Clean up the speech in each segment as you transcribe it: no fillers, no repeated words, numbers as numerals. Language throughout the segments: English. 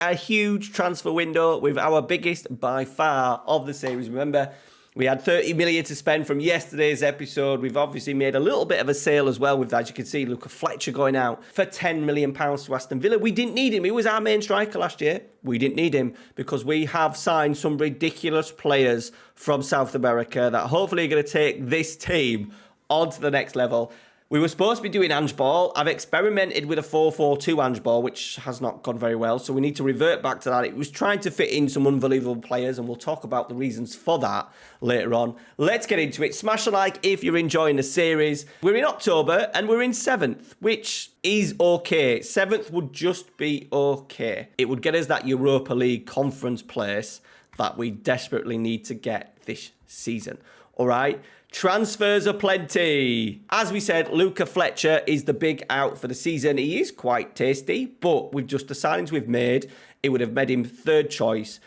a huge transfer window with our biggest by far of the series. Remember, we had 30 million to spend from yesterday's episode. We've obviously made a little bit of a sale as well with that. As you can see, Luca Fletcher going out for £10 million to Aston Villa. We didn't need him. He was our main striker last year. We didn't need him because we have signed some ridiculous players from South America that hopefully are going to take this team on to the next level. We were supposed to be doing Ange Ball. I've experimented with a 4-4-2 Ange Ball, which has not gone very well, so we need to revert back to that. It was trying to fit in some unbelievable players, and we'll talk about the reasons for that later on. Let's get into it. Smash a like if you're enjoying the series. We're in October, and we're in 7th, which is okay. 7th would just be okay. It would get us that Europa League conference place that we desperately need to get this season. All right? Transfers are plenty. As we said, Luca Fletcher is the big out for the season. He is quite tasty, but with just the signings we've made, it would have made him third choice.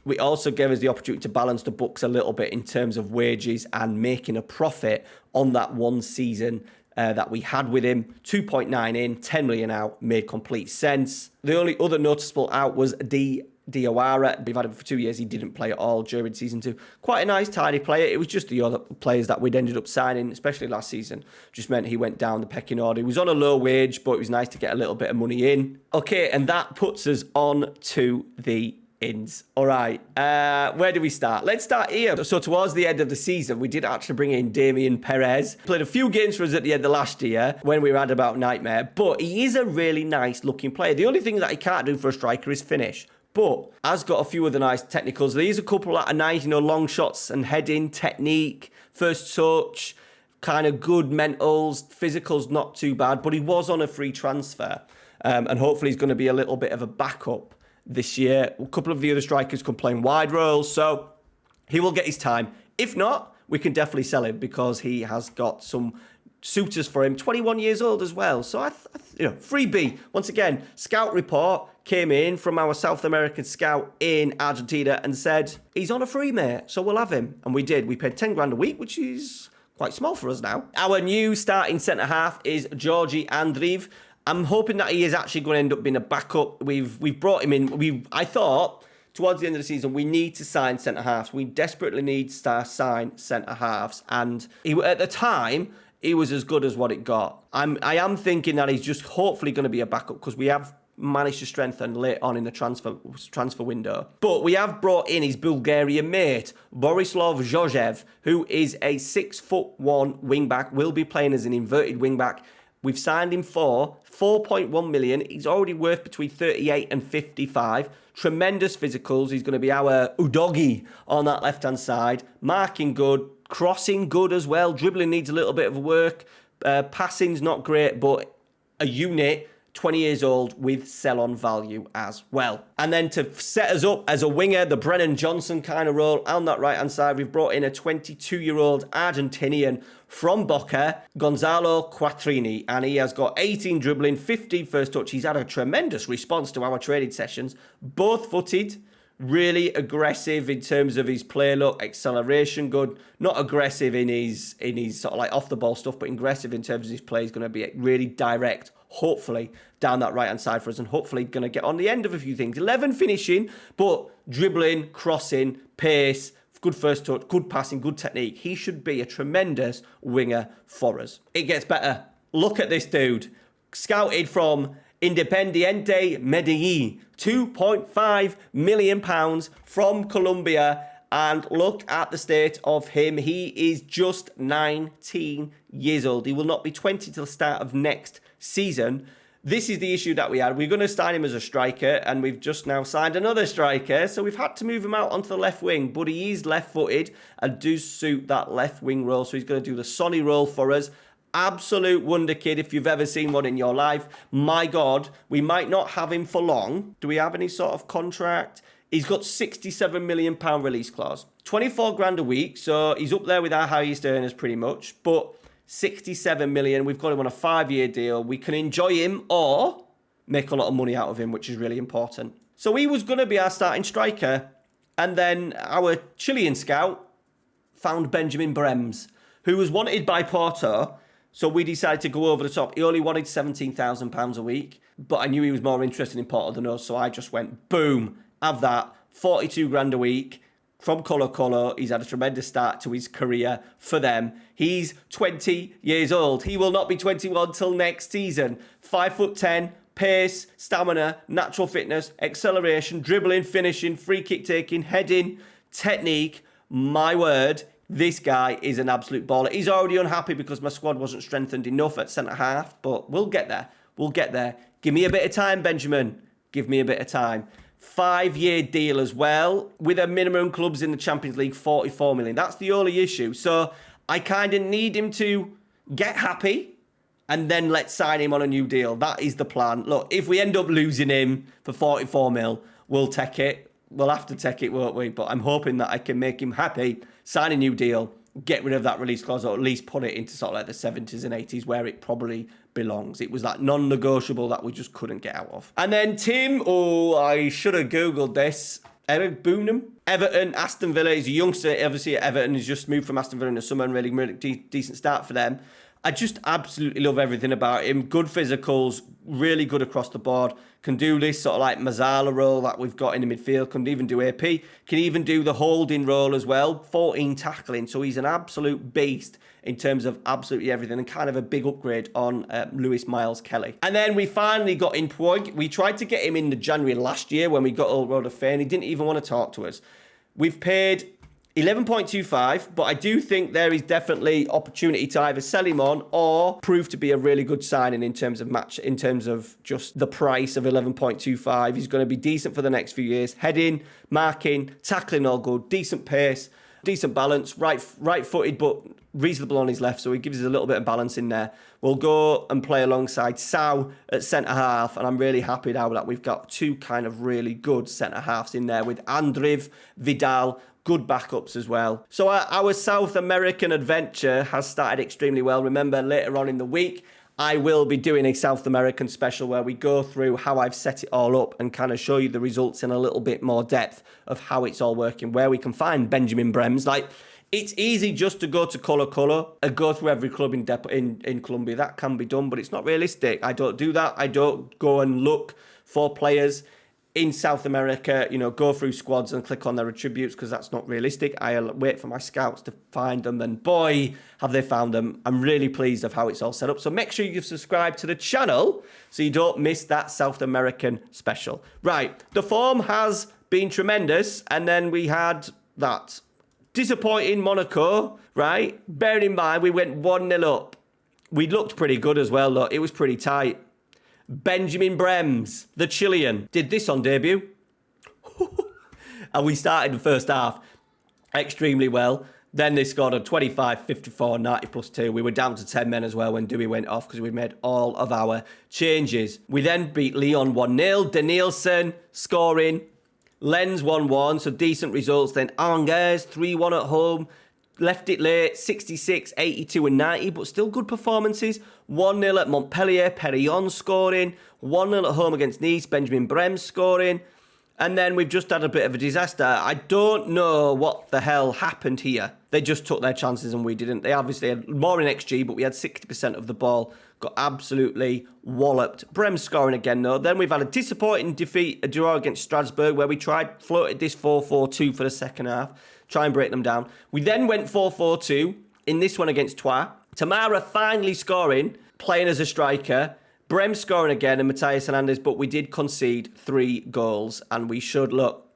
We also gave us the opportunity to balance the books a little bit in terms of wages and making a profit on that one season that we had with him. 2.9 in, 10 million out, made complete sense. The only other noticeable out was Diawara. We've had him for 2 years. He didn't play at all during season 2. Quite a nice, tidy player. It was just the other players that we'd ended up signing, especially last season. Just meant he went down the pecking order. He was on a low wage, but it was nice to get a little bit of money in. Okay, and that puts us on to the ins. All right, where do we start? Let's start here. So towards the end of the season, we did actually bring in Damien Perez. Played a few games for us at the end of last year when we were at about nightmare, but he is a really nice looking player. The only thing that he can't do for a striker is finish. But has got a few of the nice technicals. There's a couple that are nice, long shots and heading, technique, first touch, kind of good mentals, physicals not too bad. But he was on a free transfer. And hopefully he's going to be a little bit of a backup this year. A couple of the other strikers can play in wide roles, so he will get his time. If not, we can definitely sell him because he has got some suitors for him. 21 years old as well. So, freebie. Once again, scout report came in from our South American scout in Argentina and said, he's on a free, mate, so we'll have him. And we did. We paid 10 grand a week, which is quite small for us now. Our new starting centre-half is Georgi Andriv. I'm hoping that he is actually going to end up being a backup. We've brought him in. I thought towards the end of the season, we need to sign centre-halves. We desperately need to sign centre-halves. And at the time, he was as good as what it got. I am thinking that he's just hopefully going to be a backup because we have managed to strengthen late on in the transfer window. But we have brought in his Bulgarian mate, Borislav Jožev, who is a 6'1" wing-back, will be playing as an inverted wing-back. We've signed him for 4.1 million. He's already worth between 38 and 55. Tremendous physicals. He's going to be our Udogi on that left-hand side. Marking good. Crossing good as well. Dribbling needs a little bit of work. Passing's not great, but a unit, 20 years old with sell-on value as well. And then to set us up as a winger, the Brennan Johnson kind of role on that right-hand side, we've brought in a 22-year-old Argentinian from Boca, Gonzalo Quattrini, and he has got 18 dribbling, 15 first touch. He's had a tremendous response to our training sessions, both footed, really aggressive in terms of his play look, acceleration good, not aggressive in his sort of like off the ball stuff, but aggressive in terms of his play. He's going to be really direct, hopefully down that right hand side for us, and hopefully going to get on the end of a few things. 11 finishing, but dribbling, crossing, pace, good first touch, good passing, good technique. He should be a tremendous winger for us. It gets better. Look at this dude. Scouted from Independiente Medellin. £2.5 million from Colombia. And look at the state of him. He is just 19 years old. He will not be 20 till the start of next season. This is the issue that we had. We're going to sign him as a striker, and we've just now signed another striker, so we've had to move him out onto the left wing, but he is left-footed and does suit that left wing role, so he's going to do the Sonny role for us. Absolute wonder kid if you've ever seen one in your life. My God, we might not have him for long. Do we have any sort of contract? He's got £67 million release clause. 24 grand a week, so he's up there with our highest earners pretty much, but 67 million. We've got him on a 5-year deal. We can enjoy him or make a lot of money out of him, which is really important. So he was going to be our starting striker. And then our Chilean scout found Benjamin Brems, who was wanted by Porto So we decided to go over the top. He only wanted £17,000 a week, but I knew he was more interested in Porto than us, so I just went, boom, have that, 42 grand a week from Colo Colo. He's had a tremendous start to his career for them. He's 20 years old. He will not be 21 till next season. 5'10", pace, stamina, natural fitness, acceleration, dribbling, finishing, free kick taking, heading, technique. My word, this guy is an absolute baller. He's already unhappy because my squad wasn't strengthened enough at centre-half, but we'll get there. We'll get there. Give me a bit of time, Benjamin. Give me a bit of time. 5-year deal as well, with a minimum clubs in the Champions League, 44 million. That's the only issue. So I kind of need him to get happy and then let's sign him on a new deal. That is the plan. Look, if we end up losing him for 44 mil, we'll take it. We'll have to take it, won't we? But I'm hoping that I can make him happy, sign a new deal, get rid of that release clause, or at least put it into sort of like the 70s and 80s where it probably belongs. It was that non-negotiable that we just couldn't get out of. And then Tim, I should have Googled this. Eric Boonham, Everton, Aston Villa. He's a youngster, obviously at Everton. He's just moved from Aston Villa in the summer and really decent start for them. I just absolutely love everything about him. Good physicals, really good across the board. Can do this sort of like Mazzala role that we've got in the midfield. Can even do AP. Can even do the holding role as well. 14 tackling. So he's an absolute beast in terms of absolutely everything, and kind of a big upgrade on Lewis Miles Kelly. And then we finally got in Puig. We tried to get him in the January last year when we got Old Road of Fame. He didn't even want to talk to us. We've paid 11.25, but I do think there is definitely opportunity to either sell him on or prove to be a really good signing in terms of just the price of 11.25. He's going to be decent for the next few years. Heading, marking, tackling all good, decent pace, decent balance, right-footed, but reasonable on his left, so he gives us a little bit of balance in there. We'll go and play alongside Sau at centre-half, and I'm really happy now that we've got two kind of really good centre-halves in there with Andriv, Vidal, good backups as well. So our South American adventure has started extremely well. Remember, later on in the week, I will be doing a South American special where we go through how I've set it all up and kind of show you the results in a little bit more depth of how it's all working, where we can find Benjamin Brems. Like, it's easy just to go to Colo Colo and go through every club in Colombia. That can be done, but it's not realistic. I don't do that. I don't go and look for players in South America, go through squads and click on their attributes, because that's not realistic. I'll wait for my scouts to find them, and boy, have they found them. I'm really pleased of how it's all set up. So make sure you subscribe to the channel so you don't miss that South American special. Right, the form has been tremendous, and then we had that disappointing Monaco, right? Bearing in mind, we went 1-0 up. We looked pretty good as well, look. It was pretty tight. Benjamin Brems, the Chilean, did this on debut. And we started the first half extremely well. Then they scored a 25, 54, 90 plus 2. We were down to 10 men as well when Dewey went off because we made all of our changes. We then beat Lyon 1-0. Danielson scoring. Lens 1-1, so decent results. Then Angers 3-1 at home. Left it late, 66, 82 and 90, but still good performances. 1-0 at Montpellier, Perillon scoring. 1-0 at home against Nice, Benjamin Brems scoring. And then we've just had a bit of a disaster. I don't know what the hell happened here. They just took their chances and we didn't. They obviously had more in XG, but we had 60% of the ball. Got absolutely walloped. Brems scoring again, though. Then we've had a disappointing defeat, a draw against Strasbourg, where we floated this 4-4-2 for the second half. Try and break them down. We then went 4-4-2 in this one against Troyes. Tamara finally scoring, playing as a striker. Brems scoring again and Matthias Hernandez, but we did concede 3 goals. And we should look,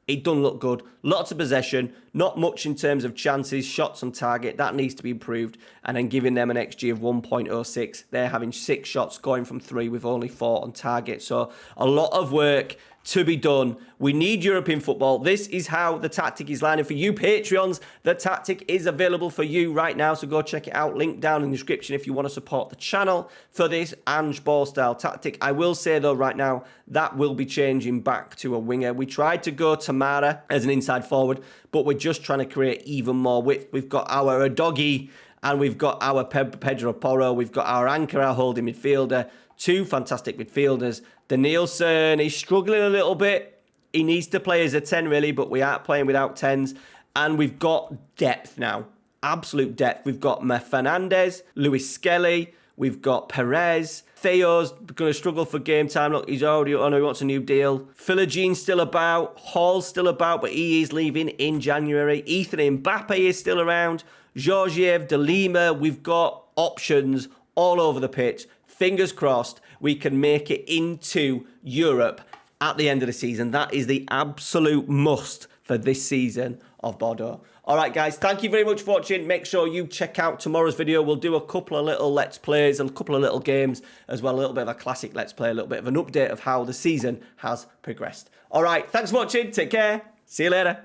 it doesn't look good. Lots of possession, not much in terms of chances, shots on target. That needs to be improved. And then giving them an XG of 1.06. They're having 6 shots, going from 3 with only 4 on target. So a lot of work to be done. We need European football. This is how the tactic is landing for you Patreons. The tactic is available for you right now, so go check it out. Link down in the description if you want to support the channel for this Ange ball style tactic. I will say though right now, that will be changing back to a winger. We tried to go Tamara as an inside forward, but we're just trying to create even more width. We've got our Doggy and we've got our Pedro Porro. We've got our anchor, our holding midfielder. 2 fantastic midfielders. Danielson, he's struggling a little bit. He needs to play as a 10 really, but we aren't playing without 10s. And we've got depth now. absolute depth. We've got Fernandez, Luis Skelly, we've got Perez. Theo's going to struggle for game time. Look, he's already on, he wants a new deal. Philogene still about. Hall's still about, but he is leaving in January. Ethan Mbappe is still around. Georgiev, De Lima. We've got options all over the pitch. Fingers crossed we can make it into Europe at the end of the season. That is the absolute must for this season of Bordeaux. All right, guys, thank you very much for watching. Make sure you check out tomorrow's video. We'll do a couple of little Let's Plays, a couple of little games, as well, a little bit of a classic Let's Play, a little bit of an update of how the season has progressed. All right, thanks for watching. Take care. See you later.